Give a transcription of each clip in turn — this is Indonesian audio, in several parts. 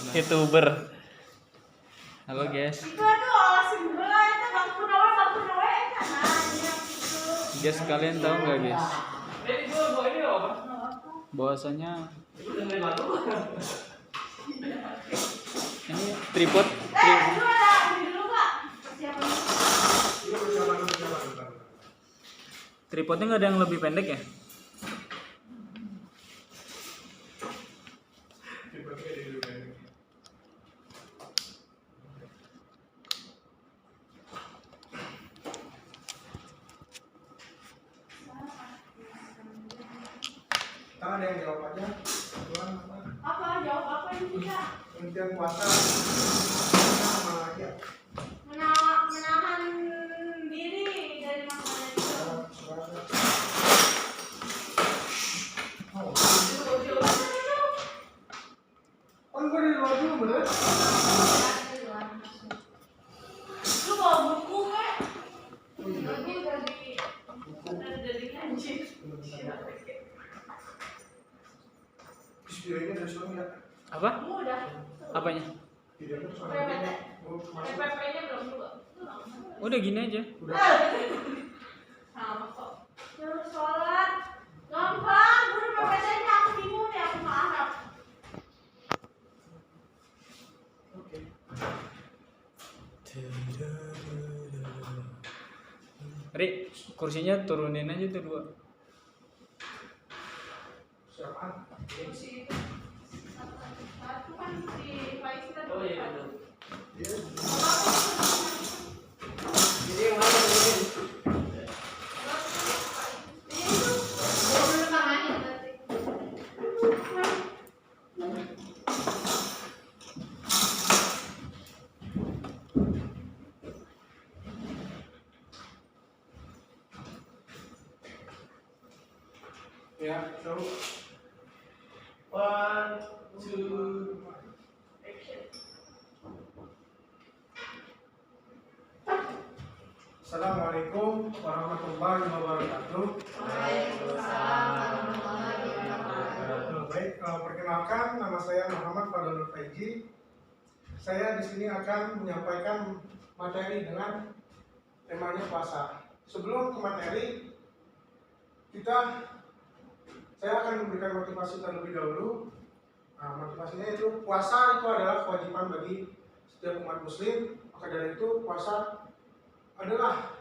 YouTuber. Halo guys. Guys, kalian tahu nggak guys? Bahwasanya ini tripod. Tripodnya nggak ada yang lebih pendek ya? Ada yang jawab aja. Apa? Jawab apa ini bisa? Pengertian puasa sama lagi ya? Menahan diri dari makanan itu. Kan gue di luar dulu bener? Lu bawa buku kan? Buku dari anjing. Videonya dari suami ya? Apa? Udah. Apanya? Videonya tuh suami. PPT. Masuk. PPT-nya belum juga. Udah gini aja. Udah. Sama kok. Terus sholat. Gampang. Udah PPT-nya aku bingung deh, aku nggak Arab. Oke. Ri, kursinya turunin aja tuh 2. Siapaan? Kursi itu. Satu kan di Faiz kita. Oh iya betul. Iya. Jadi yang mana ini? Ya, so 1, 2, Action. Assalamualaikum warahmatullahi wabarakatuh. Baik, perkenalkan nama saya Muhammad Fadlul Faiji. Saya di sini akan menyampaikan materi dengan temanya puasa. Sebelum ke materi, saya akan memberikan motivasi terlebih dahulu. Nah, motivasinya itu puasa itu adalah kewajiban bagi setiap umat muslim. Maka dari itu puasa adalah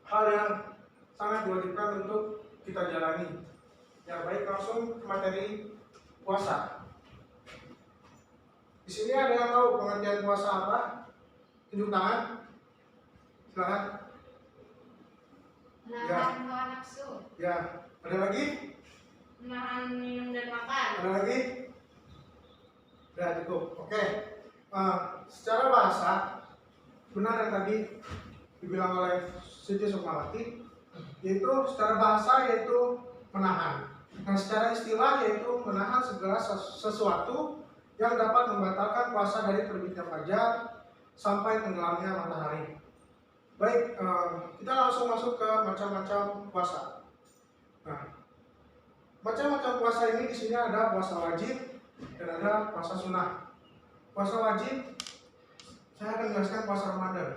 hal yang sangat diwajibkan untuk kita jalani. Ya baik, langsung ke materi puasa. Di sini ada yang tahu pengertian puasa apa? Tunjuk tangan. Silakan. Menahan hawa nafsu. Ya, ada lagi? Menahan minum dan makan. Ada lagi? Sudah cukup. Oke. Secara bahasa benar yang tadi dibilang oleh Siti Sukmawati, yaitu secara bahasa yaitu menahan. Nah, secara istilah yaitu menahan segala sesuatu yang dapat membatalkan puasa dari terbitnya fajar sampai tenggelamnya matahari. Baik, kita langsung masuk ke macam-macam puasa. Nah, macam-macam puasa ini di sini ada puasa wajib dan ada puasa sunnah. Puasa wajib, saya akan jelaskan puasa Ramadan.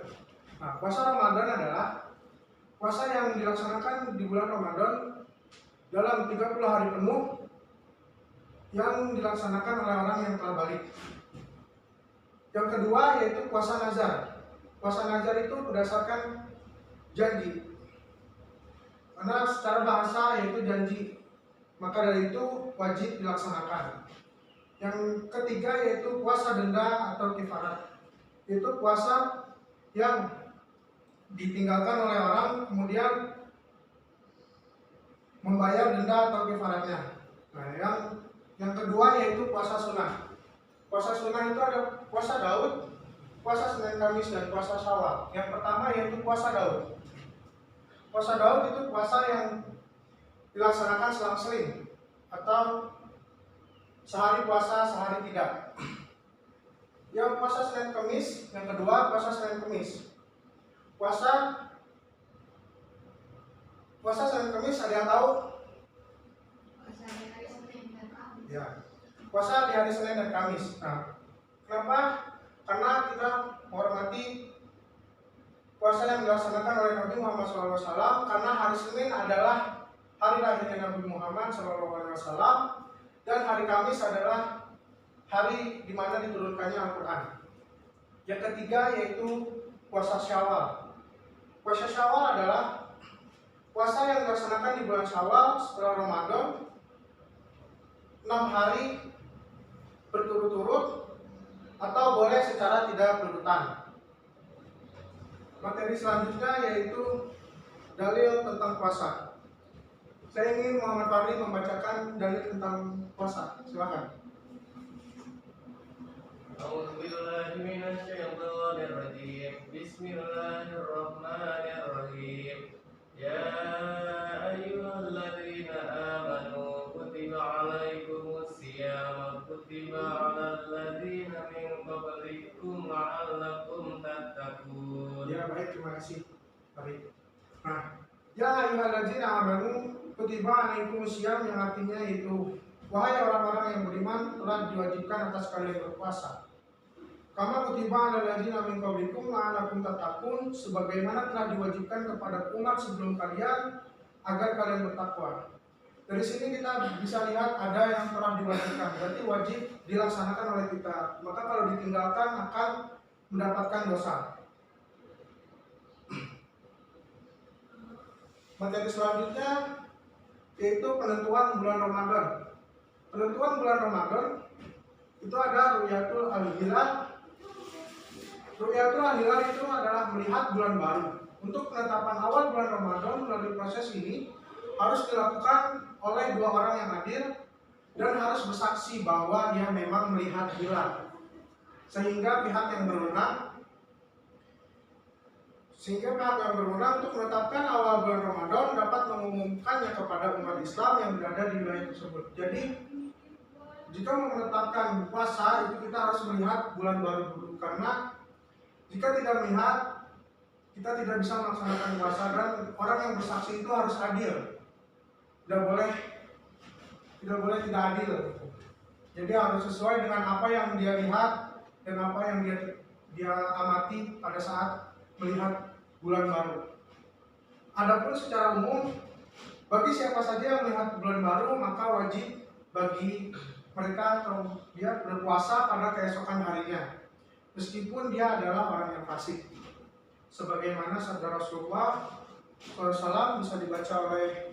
Nah, puasa Ramadan adalah puasa yang dilaksanakan di bulan Ramadan dalam 30 hari penuh yang dilaksanakan oleh orang yang telah balik. Yang kedua yaitu puasa nazar. Puasa nazar itu berdasarkan janji. Karena secara bahasa yaitu janji, maka dari itu wajib dilaksanakan. Yang ketiga yaitu puasa denda atau kifarat. Itu puasa yang ditinggalkan oleh orang kemudian membayar denda atau kifaratnya. Nah, yang kedua yaitu puasa sunnah. Puasa sunnah itu ada puasa Daud, puasa Senin Kamis dan puasa Syawal. Yang pertama yaitu puasa Daud. Puasa Daud itu puasa yang dilaksanakan selang-seling atau sehari puasa, sehari tidak. Yang puasa Senin Kamis, yang kedua puasa Senin Kamis. Puasa Senin Kamis ada yang tahu? Ya. Puasa di hari Senin dan Kamis. Nah, kenapa? Karena kita menghormati puasa yang dilaksanakan oleh Nabi Muhammad SAW, karena hari Senin adalah hari lahirnya Nabi Muhammad SAW dan hari Kamis adalah hari di mana diturunkannya Al-Quran. Yang ketiga yaitu puasa Syawal. Puasa Syawal adalah puasa yang dilaksanakan di bulan Syawal setelah Ramadan 6 hari berturut-turut atau boleh secara tidak berurutan. Materi selanjutnya yaitu dalil tentang puasa. Saya ingin Muhammad Fahri membacakan dalil tentang puasa. Silakan. A'udzubillahi minasyaitonirrajim. Bismillahirrahmanirrahim. Ya ayyuhalladzina amanu kutiba 'alaikumus syiyam kutiba 'alal ladzina min qablikum la'allakum tattaqun. Ya baik, terima kasih. Baik. Nah, ya ayyuhalladzina amanu kutiba 'alaikumus syiyam yang artinya itu wahai orang-orang yang beriman telah diwajibkan atas kalian berpuasa. Kama kutiba 'alal ladzina min qablikum la'allakum tattaqun, sebagaimana telah diwajibkan kepada umat sebelum kalian agar kalian bertakwa. Dari sini kita bisa lihat ada yang telah diwajibkan, berarti wajib dilaksanakan oleh kita. Maka kalau ditinggalkan akan mendapatkan dosa. Materi selanjutnya yaitu penentuan bulan Ramadan. Penentuan bulan Ramadan itu ada Ru'yatul Al-Hilal. Ru'yatul Al-Hilal itu adalah melihat bulan baru. Untuk penetapan awal bulan Ramadan melalui proses ini harus dilakukan oleh dua orang yang hadir dan harus bersaksi bahwa dia memang melihat hilal. Sehingga pihak yang berwenang untuk menetapkan awal bulan Ramadan dapat mengumumkannya kepada umat Islam yang berada di wilayah tersebut. Jadi jika menetapkan puasa itu kita harus melihat bulan baru dulu, karena jika tidak melihat kita tidak bisa melaksanakan puasa, dan orang yang bersaksi itu harus adil. Tidak boleh tidak adil. Jadi harus sesuai dengan apa yang dia lihat dan apa yang dia amati pada saat melihat bulan baru. Adapun secara umum bagi siapa saja yang melihat bulan baru maka wajib bagi mereka atau dia berpuasa pada keesokan harinya, meskipun dia adalah orang yang fasik. Sebagaimana sabda Rasulullah SAW bisa dibaca oleh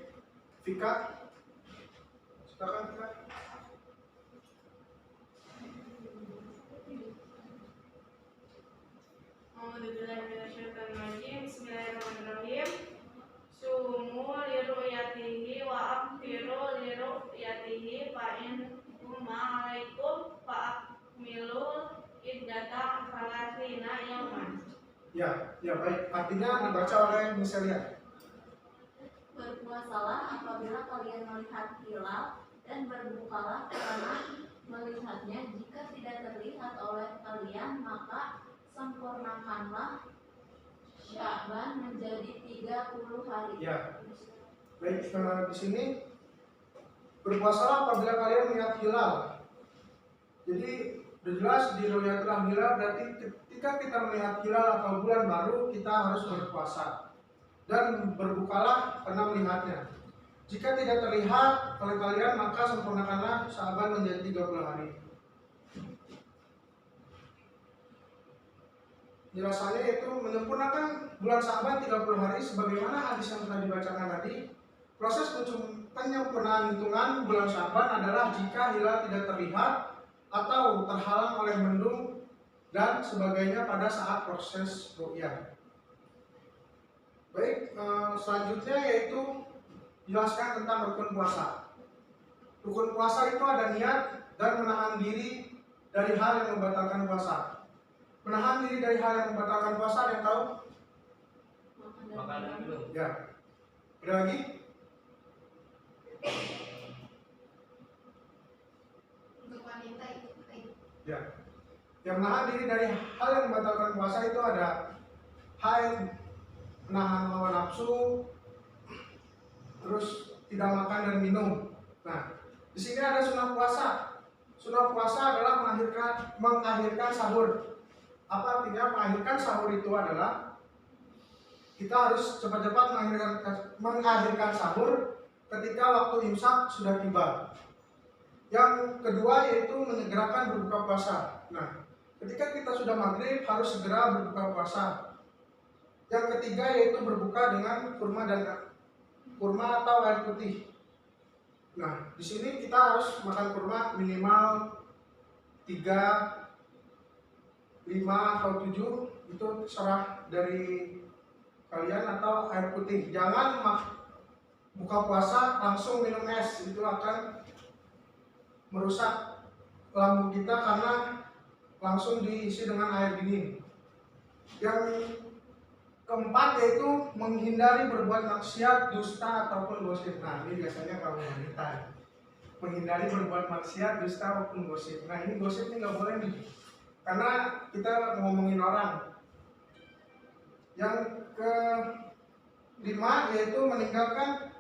Fika. Silakan Fika. Bismillahirrahmanirrahim. Sumu liru'yatihi wa aftiru liru'yatihi fa in ma'alaikum fa akmilu iddata salasina yawman. Ya baik. Artinya dibaca oleh Miselia. Berpuasalah apabila kalian melihat hilal dan berbukalah karena melihatnya. Jika tidak terlihat oleh kalian maka sempurnakanlah Sya'ban menjadi 30 hari. Ya. Baik, di sini berpuasalah apabila kalian melihat hilal. Jadi sudah jelas di Ru'yatul Hilal berarti ketika kita melihat hilal atau bulan baru kita harus berpuasa dan berbukalah karena melihatnya. Jika tidak terlihat oleh kalian maka sempurnakanlah Sya'ban menjadi 30 hari. Jelasannya itu menyempurnakan bulan Sya'ban 30 hari sebagaimana hadis yang telah dibacakan tadi. Proses penyempurnaan hitungan bulan Sya'ban adalah jika hilal tidak terlihat atau terhalang oleh mendung dan sebagainya pada saat proses ru'yah. Baik, selanjutnya yaitu jelaskan tentang rukun puasa. Rukun puasa itu ada niat dan menahan diri dari hal yang membatalkan puasa. Menahan diri dari hal yang membatalkan puasa, ada yang tahu? Makan dan minum. Ya. Ada lagi? Untuk wanita itu Ya. Yang menahan diri dari hal yang membatalkan puasa itu ada haid, menahan hawa nafsu, terus tidak makan dan minum. Nah, Di sini ada sunah puasa. Sunah puasa adalah mengakhirkan sahur. Apa artinya mengakhirkan sahur itu adalah kita harus cepat-cepat mengakhirkan sahur ketika waktu imsak sudah tiba. Yang kedua yaitu menyegerakan berbuka puasa. Nah, ketika kita sudah maghrib harus segera berbuka puasa. Yang ketiga yaitu berbuka dengan kurma atau air putih. Nah, di sini kita harus makan kurma minimal 3, 5 atau 7, itu terserah dari kalian, atau air putih. Jangan buka puasa langsung minum es, itu akan merusak lambung kita karena langsung diisi dengan air dingin. Yang keempat yaitu menghindari berbuat maksiat, dusta ataupun gosip. Nah, ini biasanya kaum wanita. Menghindari berbuat maksiat, dusta ataupun gosip. Nah, ini gosip ini nggak boleh nih, karena kita ngomongin orang. Yang kelima yaitu meninggalkan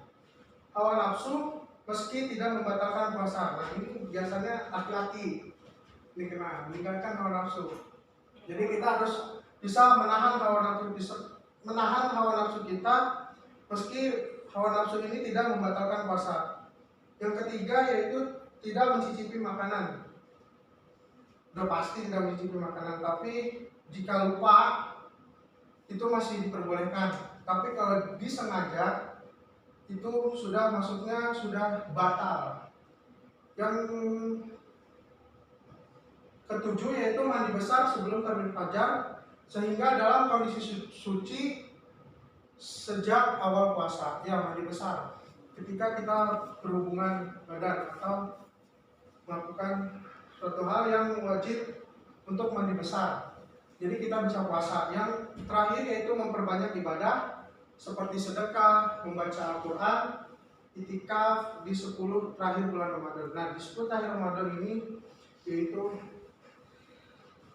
hawa nafsu meski tidak membatalkan puasa. Nah, ini biasanya laki-laki ini kena meninggalkan hawa nafsu. Jadi kita harus bisa menahan hawa nafsu kita meski hawa nafsu ini tidak membatalkan puasa. Yang ketiga yaitu tidak mencicipi makanan. Udah pasti tidak mencicipi makanan, tapi jika lupa itu masih diperbolehkan. Tapi kalau disengaja itu maksudnya sudah batal. Yang ketujuh yaitu mandi besar sebelum terbit fajar, sehingga dalam kondisi suci sejak awal puasa. Ya, mandi besar ketika kita berhubungan badan atau melakukan suatu hal yang wajib untuk mandi besar, jadi kita bisa puasa. Yang terakhir yaitu memperbanyak ibadah seperti sedekah, membaca Al-Quran, itikaf di 10 terakhir bulan Ramadan. Nah, di 10 terakhir Ramadan ini yaitu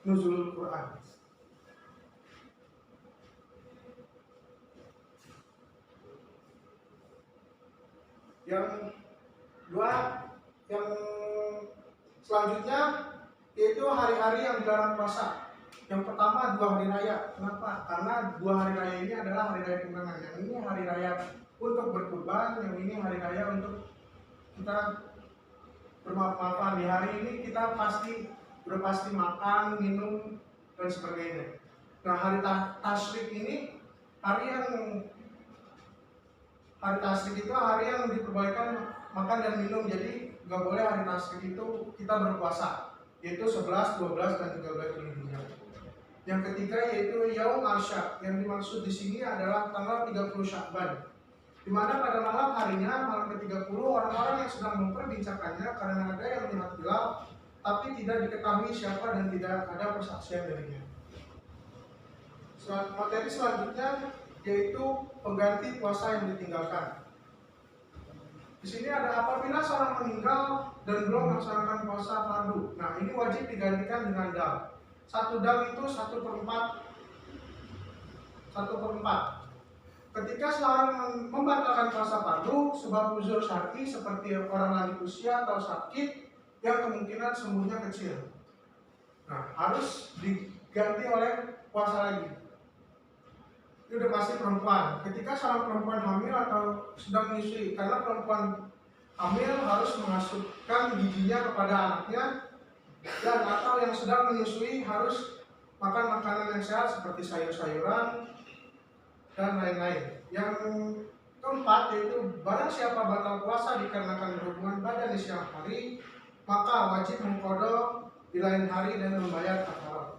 nuzulul Quran. Yang selanjutnya yaitu hari-hari yang dilarang puasa. Yang pertama 2 hari raya. Kenapa? Karena 2 hari raya ini adalah hari raya kemenangan. Yang ini hari raya untuk berkurban, yang ini hari raya untuk kita bermaaf-maafan. Di hari ini kita udah pasti makan, minum, dan sebagainya. Nah, hari tasyrik ini hari tasyrik itu hari yang diperbolehkan makan dan minum. Jadi nggak boleh hari tasyrik itu kita berpuasa, yaitu 11, 12, dan 13 Zulhijjah. Yang ketiga yaitu Yaum Asya. Yang dimaksud di sini adalah tanggal 30 Sya'ban, di mana pada malam harinya, malam ke-30, orang-orang yang sedang memperbincangkannya karena ada yang melihat hilal tapi tidak diketahui siapa dan tidak ada persaksian darinya. Materi selanjutnya yaitu pengganti puasa yang ditinggalkan. Di sini ada apabila seorang meninggal dan belum melaksanakan puasa fardu. Nah, ini wajib digantikan dengan dam. 1 dam itu 1/4. Ketika seorang membatalkan puasa fardu sebab uzur syar'i seperti orang lanjut usia atau sakit yang kemungkinan sembuhnya kecil, nah harus diganti oleh puasa lagi. Itu udah pasti perempuan. Ketika seorang perempuan hamil atau sedang menyusui, karena perempuan hamil harus mengasupkan giginya kepada anaknya, dan atau yang sedang menyusui harus makan makanan yang sehat seperti sayur-sayuran dan lain-lain. Yang keempat yaitu barang siapa batal puasa dikarenakan berhubungan badan di siang hari, maka wajib mengqadha di lain hari dan membayar kafarat.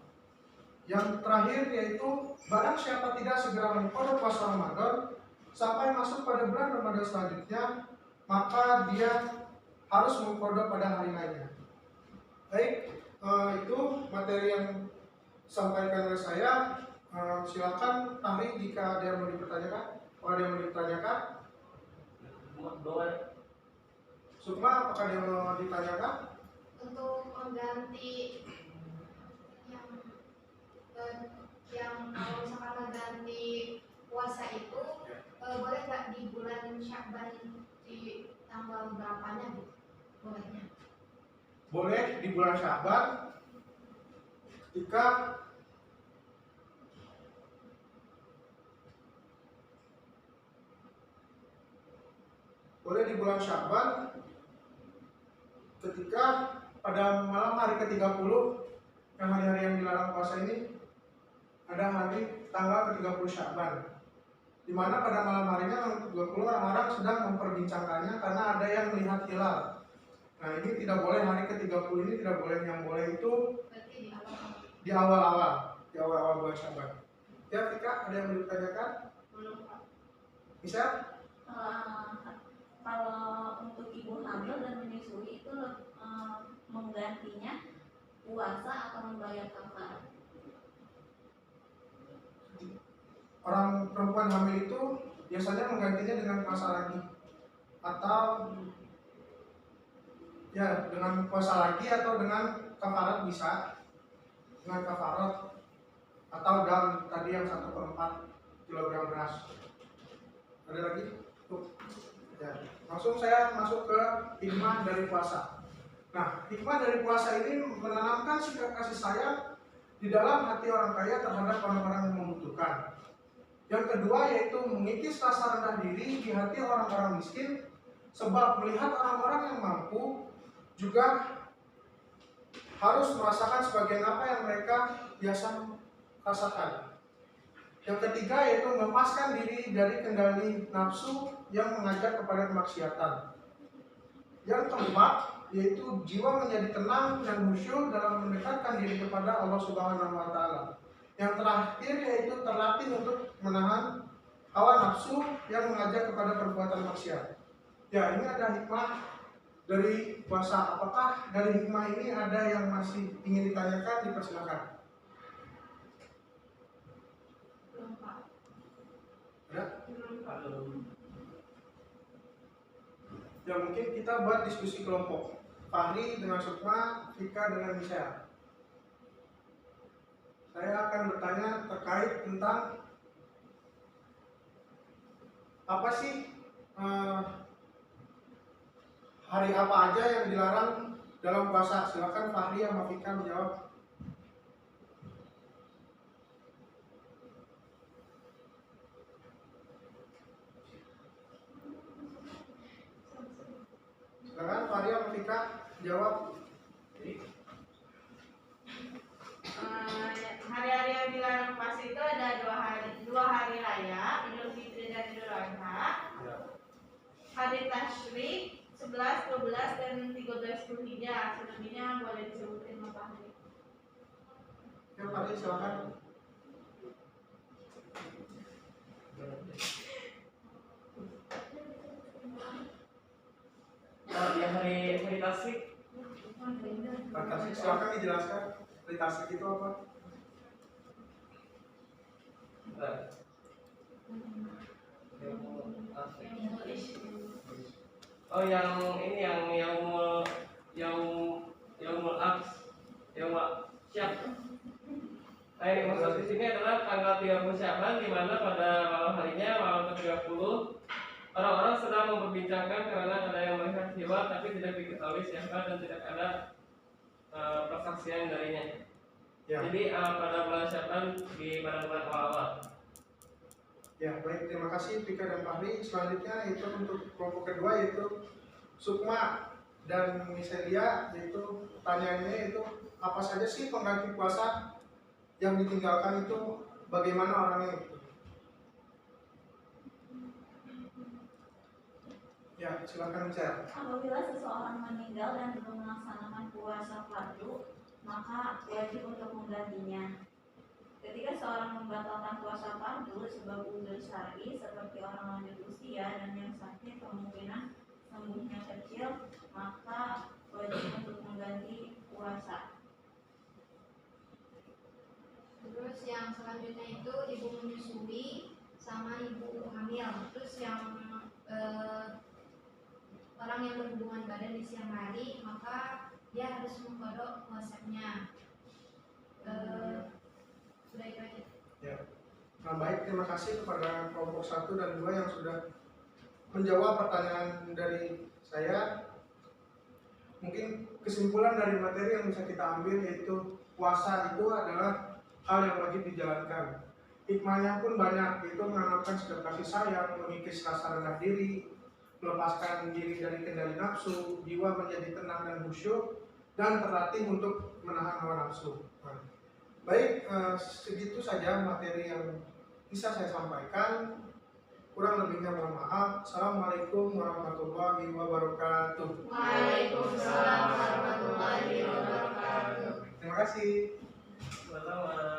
Yang terakhir yaitu barang siapa tidak segera mengqadha puasa Ramadan sampai masuk pada bulan Ramadan selanjutnya, maka dia harus mengqadha pada hari lainnya. Baik, itu materi yang disampaikan oleh saya. Silakan Tahri jika ada yang mau dipertanyakan. Kalau ada yang mau ditanyakan, Sukma, apakah ada yang mau ditanyakan? Untuk mengganti yang kalau misalkan mengganti puasa itu boleh nggak di bulan Sya'ban di tanggal berapanya gitu? boleh di bulan Sya'ban ketika pada malam hari ke-30 yang hari-hari yang dilarang puasa ini ada hari tanggal ke-30 Sya'ban, di mana pada malam harinya 20 orang-orang sedang memperbincangkannya karena ada yang melihat hilal. Nah, ini tidak boleh, hari ke-30 ini tidak boleh, yang boleh itu di awal-awal bulan Sya'ban. Ya, Tika, ada yang mau ditanyakan? Bisa? Kalau untuk ibu hamil dan menyusui itu menggantinya puasa atau membayar kafarat? Orang perempuan hamil itu biasanya menggantinya dengan puasa lagi, atau ya dengan puasa lagi atau dengan kafarat bisa, dengan kafarat atau dalam tadi yang 1/4 kilogram beras. Ada lagi? Tuh. Ya, langsung saya masuk ke hikmah dari puasa. Nah, hikmah dari puasa ini menanamkan sikap kasih sayang di dalam hati orang kaya terhadap orang-orang yang membutuhkan. Yang kedua yaitu mengikis rasa rendah diri di hati orang-orang miskin, sebab melihat orang-orang yang mampu juga harus merasakan sebagian apa yang mereka biasa rasakan. Yang ketiga yaitu melepaskan diri dari kendali nafsu yang mengajak kepada kemaksiatan. Yang keempat yaitu jiwa menjadi tenang dan khusyuk dalam mendekatkan diri kepada Allah Subhanahu wa Ta'ala. Yang terakhir yaitu terlatih untuk menahan hawa nafsu yang mengajak kepada perbuatan maksiat. Ya, ini ada hikmah dari puasa. Apakah dari hikmah ini ada yang masih ingin ditanyakan? Dipersilakan. Ya? Ya, mungkin kita buat diskusi kelompok. Fahri dengan Sukma, Vika dengan Misha. Saya akan bertanya terkait tentang apa sih hari apa aja yang dilarang dalam puasa. Silakan Fahri sama Vika menjawab. Silakan Fahri sama Vika jawab. Hari-hari yang dilarang puasa itu ada dua hari raya, Idul Fitri dan Idul Adha. Hari Tasyrik 11, 12 dan 13 Dzulhijjah. Selebihnya boleh disebutin sama Pak Hari. Ya, Fahri silakan. Di hari Tasyrik. Pak Tasik, silakan dijelaskan. Hari Tasyrik itu apa? Oh, yang ini yang Yaumul Aks, Yaumul Syab. Nah, ini maksud di sini adalah tanggal 30 Sya'ban, di mana pada malam harinya, malam ke-30, orang-orang sedang memperbincangkan karena ada yang melihat hilal tapi tidak diketahui siapa dan tidak ada persaksian darinya. Ya. Jadi pada bulan Sya'ban pada bulan awal. Ya, baik, terima kasih Vika dan Fahri. Selanjutnya itu untuk kelompok kedua yaitu Sukma dan Miselia, yaitu pertanyaannya itu apa saja sih pengganti puasa yang ditinggalkan itu, bagaimana orangnya itu? Ya, silakan Michelle. Apabila seseorang meninggal dan belum melaksanakan puasa fardu, maka wajib untuk menggantinya. Ketika seorang membatalkan puasa fardu sebab uzur syar'i seperti orang lanjut usia dan yang sakit kemungkinan sembuhnya kecil, maka wajib untuk mengganti puasa. Terus yang selanjutnya itu ibu menyusui sama ibu hamil. Terus yang orang yang berhubungan badan di siang hari, maka dia harus mengkodok puasanya. Sudah itu aja. Ya. Nah, baik, terima kasih kepada kelompok 1 dan 2 yang sudah menjawab pertanyaan dari saya. mungkin kesimpulan dari materi yang bisa kita ambil yaitu puasa itu adalah hal yang wajib dijalankan. Hikmahnya pun banyak, yaitu menanamkan sikap kasih sayang, mengikis rasa rendah diri, melepaskan diri dari kendali nafsu, jiwa menjadi tenang dan khusyuk, dan terlatih untuk menahan hawa nafsu. Nah, baik, segitu saja materi yang bisa saya sampaikan. Kurang lebihnya mohon maaf. Assalamualaikum warahmatullahi wabarakatuh. Waalaikumsalam warahmatullahi wabarakatuh. Terima kasih. Sama-sama.